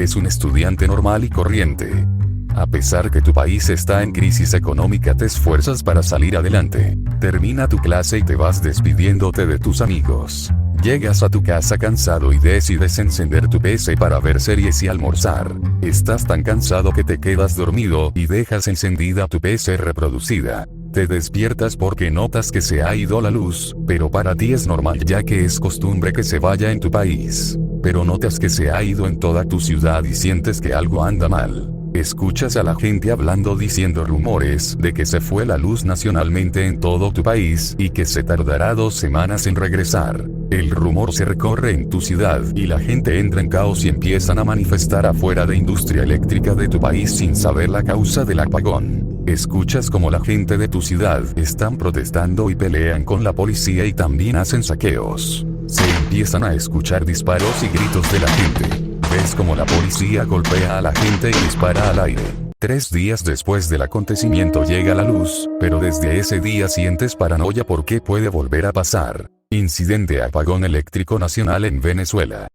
Eres un estudiante normal y corriente. A pesar que tu país está en crisis económica, te esfuerzas para salir adelante. Termina tu clase y te vas despidiéndote de tus amigos. Llegas a tu casa cansado y decides encender tu PC para ver series y almorzar. Estás tan cansado que te quedas dormido y dejas encendida tu PC reproducida. Te despiertas porque notas que se ha ido la luz, pero para ti es normal ya que es costumbre que se vaya en tu país. Pero notas que se ha ido en toda tu ciudad y sientes que algo anda mal. Escuchas a la gente hablando diciendo rumores de que se fue la luz nacionalmente en todo tu país y que se tardará 2 semanas en regresar. El rumor se recorre en tu ciudad y la gente entra en caos y empiezan a manifestar afuera de industria eléctrica de tu país sin saber la causa del apagón. Escuchas como la gente de tu ciudad están protestando y pelean con la policía y también hacen saqueos. Se empiezan a escuchar disparos y gritos de la gente. Ves como la policía golpea a la gente y dispara al aire. 3 días después del acontecimiento llega la luz, pero desde ese día sientes paranoia porque puede volver a pasar. Incidente apagón eléctrico nacional en Venezuela.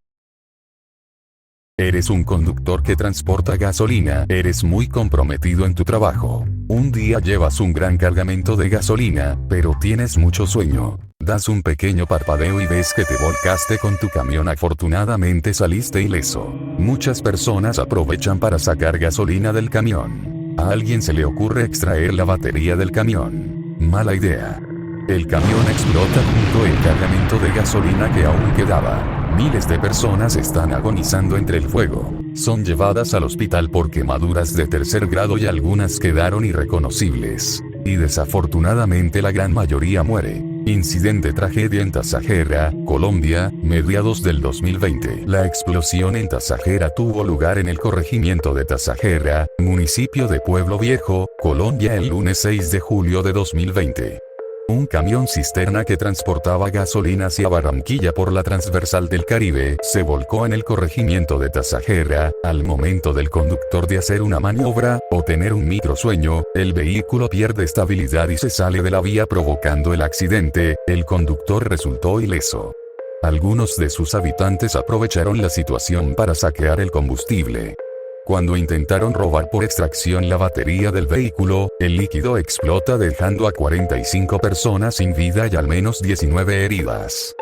Eres un conductor que transporta gasolina, eres muy comprometido en tu trabajo. Un día llevas un gran cargamento de gasolina, pero tienes mucho sueño. Das un pequeño parpadeo y ves que te volcaste con tu camión. Afortunadamente saliste ileso. Muchas personas aprovechan para sacar gasolina del camión. A alguien se le ocurre extraer la batería del camión. Mala idea. El camión explota junto el cargamento de gasolina que aún quedaba. Miles de personas están agonizando entre el fuego. Son llevadas al hospital por quemaduras de 3er grado y algunas quedaron irreconocibles. Y desafortunadamente la gran mayoría muere. Incidente tragedia en Tasajera, Colombia, mediados del 2020. La explosión en Tasajera tuvo lugar en el corregimiento de Tasajera, municipio de Pueblo Viejo, Colombia el lunes 6 de julio de 2020. Un camión cisterna que transportaba gasolina hacia Barranquilla por la transversal del Caribe, se volcó en el corregimiento de Tasajera. Al momento del conductor de hacer una maniobra, o tener un microsueño, el vehículo pierde estabilidad y se sale de la vía provocando el accidente. El conductor resultó ileso. Algunos de sus habitantes aprovecharon la situación para saquear el combustible. Cuando intentaron robar por extracción la batería del vehículo, el líquido explota dejando a 45 personas sin vida y al menos 19 heridas.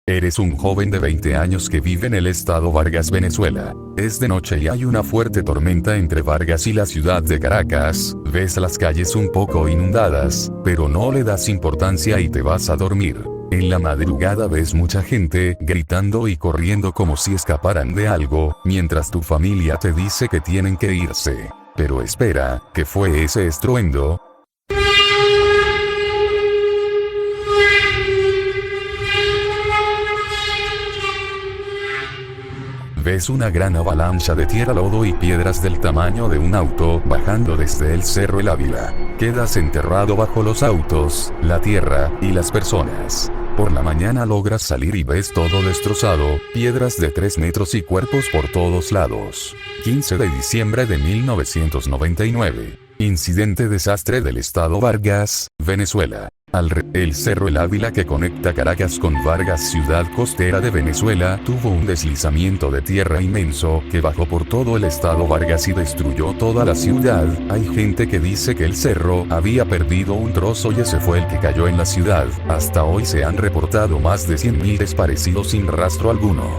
Eres un joven de 20 años que vive en el estado Vargas, Venezuela. Es de noche y hay una fuerte tormenta entre Vargas y la ciudad de Caracas. Ves las calles un poco inundadas, pero no le das importancia y te vas a dormir. En la madrugada ves mucha gente gritando y corriendo como si escaparan de algo, mientras tu familia te dice que tienen que irse. Pero espera, ¿qué fue ese estruendo? Ves una gran avalancha de tierra, lodo y piedras del tamaño de un auto bajando desde el cerro El Ávila. Quedas enterrado bajo los autos, la tierra y las personas. Por la mañana logras salir y ves todo destrozado, piedras de 3 metros y cuerpos por todos lados. 15 de diciembre de 1999. Incidente desastre del estado Vargas, Venezuela. El cerro El Ávila que conecta Caracas con Vargas, ciudad costera de Venezuela, tuvo un deslizamiento de tierra inmenso que bajó por todo el estado Vargas y destruyó toda la ciudad. Hay gente que dice que el cerro había perdido un trozo y ese fue el que cayó en la ciudad. Hasta hoy se han reportado más de 100.000 desaparecidos sin rastro alguno.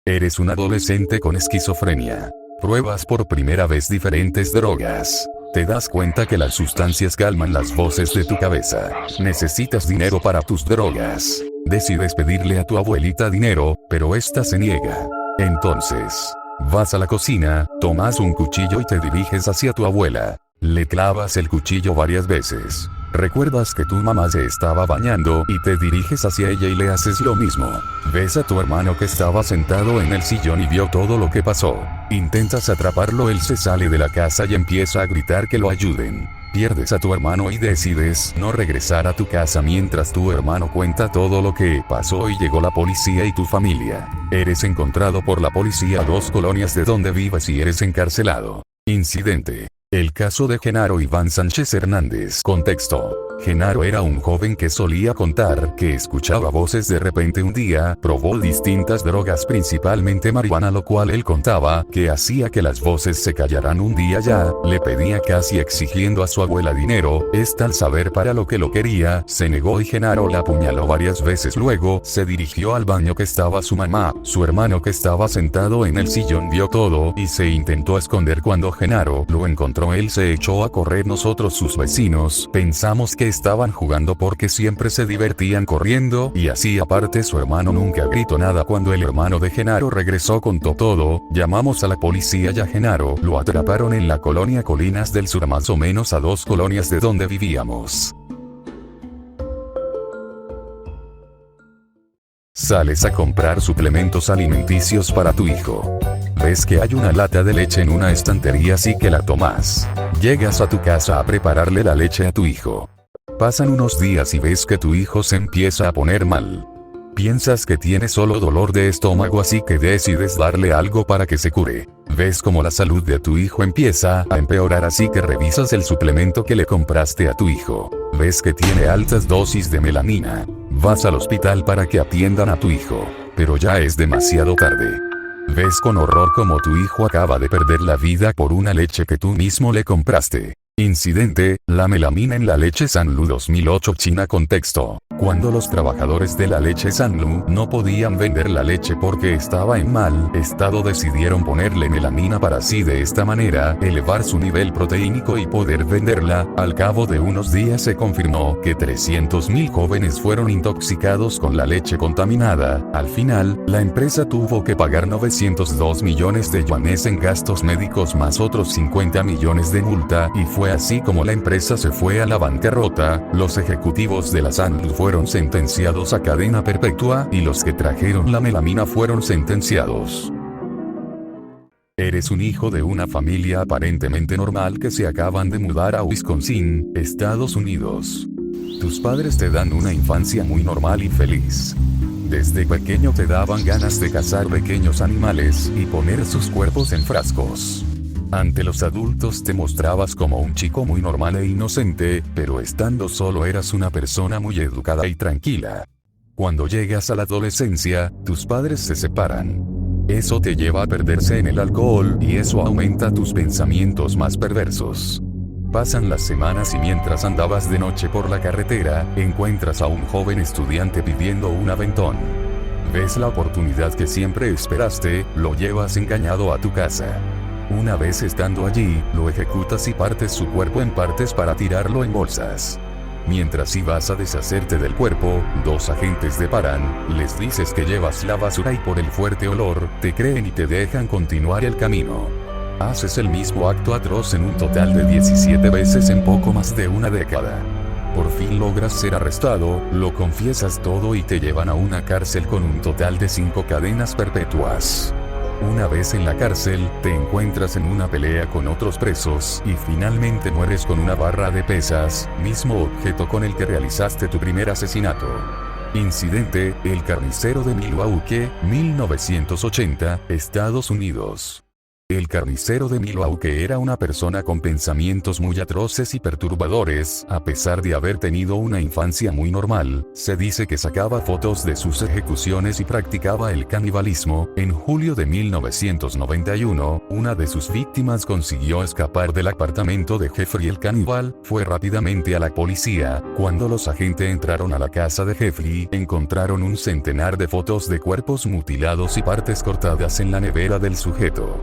Eres un adolescente con esquizofrenia. Pruebas por primera vez diferentes drogas. Te das cuenta que las sustancias calman las voces de tu cabeza. Necesitas dinero para tus drogas. Decides pedirle a tu abuelita dinero, pero esta se niega. Entonces, vas a la cocina, tomas un cuchillo y te diriges hacia tu abuela. Le clavas el cuchillo varias veces. Recuerdas que tu mamá se estaba bañando y te diriges hacia ella y le haces lo mismo. Ves a tu hermano que estaba sentado en el sillón y vio todo lo que pasó. Intentas atraparlo, él se sale de la casa y empieza a gritar que lo ayuden. Pierdes a tu hermano y decides no regresar a tu casa mientras tu hermano cuenta todo lo que pasó y llegó la policía y tu familia. Eres encontrado por la policía a 2 colonias de donde vives y eres encarcelado. Incidente. El caso de Genaro Iván Sánchez Hernández. Contexto. Genaro era un joven que solía contar que escuchaba voces. De repente un día, probó distintas drogas, principalmente marihuana, lo cual él contaba que hacía que las voces se callaran. Un día ya, le pedía casi exigiendo a su abuela dinero. Esta, al saber para lo que lo quería, se negó y Genaro la apuñaló varias veces. Luego, se dirigió al baño que estaba su mamá. Su hermano, que estaba sentado en el sillón, vio todo y se intentó esconder. Cuando Genaro lo encontró, él se echó a correr. Nosotros, sus vecinos, pensamos que estaban jugando porque siempre se divertían corriendo y así. Aparte, su hermano nunca gritó nada. Cuando el hermano de Genaro regresó, contó todo. Llamamos a la policía y a Genaro lo atraparon en la colonia Colinas del Sur, más o menos a 2 colonias de donde vivíamos. Sales a comprar suplementos alimenticios para tu hijo. Ves que hay una lata de leche en una estantería, así que la tomas. Llegas a tu casa a prepararle la leche a tu hijo. Pasan unos días y ves que tu hijo se empieza a poner mal. Piensas que tiene solo dolor de estómago, así que decides darle algo para que se cure. Ves como la salud de tu hijo empieza a empeorar, así que revisas el suplemento que le compraste a tu hijo. Ves que tiene altas dosis de melamina. Vas al hospital para que atiendan a tu hijo, pero ya es demasiado tarde. Ves con horror como tu hijo acaba de perder la vida por una leche que tú mismo le compraste. Incidente: la melamina en la leche Sanlu 2008, China. Contexto: cuando los trabajadores de la leche Sanlu no podían vender la leche porque estaba en mal estado, decidieron ponerle melamina para así de esta manera elevar su nivel proteínico y poder venderla. Al cabo de unos días se confirmó que 300.000 jóvenes fueron intoxicados con la leche contaminada. Al final, la empresa tuvo que pagar 902 millones de yuanes en gastos médicos más otros 50 millones de multa, y fue así como la empresa se fue a la bancarrota. Los ejecutivos de la Sanlu fueron sentenciados a cadena perpetua y los que trajeron la melamina fueron sentenciados. Eres un hijo de una familia aparentemente normal que se acaban de mudar a Wisconsin, Estados Unidos. Tus padres te dan una infancia muy normal y feliz. Desde pequeño te daban ganas de cazar pequeños animales y poner sus cuerpos en frascos. Ante los adultos te mostrabas como un chico muy normal e inocente, pero estando solo eras una persona muy educada y tranquila. Cuando llegas a la adolescencia, tus padres se separan. Eso te lleva a perderse en el alcohol y eso aumenta tus pensamientos más perversos. Pasan las semanas y mientras andabas de noche por la carretera, encuentras a un joven estudiante pidiendo un aventón. Ves la oportunidad que siempre esperaste, lo llevas engañado a tu casa. Una vez estando allí, lo ejecutas y partes su cuerpo en partes para tirarlo en bolsas. Mientras ibas a deshacerte del cuerpo, 2 agentes te paran, les dices que llevas la basura y por el fuerte olor, te creen y te dejan continuar el camino. Haces el mismo acto atroz en un total de 17 veces en poco más de una década. Por fin logras ser arrestado, lo confiesas todo y te llevan a una cárcel con un total de 5 cadenas perpetuas. Una vez en la cárcel, te encuentras en una pelea con otros presos y finalmente mueres con una barra de pesas, mismo objeto con el que realizaste tu primer asesinato. Incidente: el carnicero de Milwaukee, 1980, Estados Unidos. El carnicero de Milwaukee era una persona con pensamientos muy atroces y perturbadores. A pesar de haber tenido una infancia muy normal, se dice que sacaba fotos de sus ejecuciones y practicaba el canibalismo. En julio de 1991, una de sus víctimas consiguió escapar del apartamento de Jeffrey el caníbal. Fue rápidamente a la policía. Cuando los agentes entraron a la casa de Jeffrey, encontraron un centenar de fotos de cuerpos mutilados y partes cortadas en la nevera del sujeto.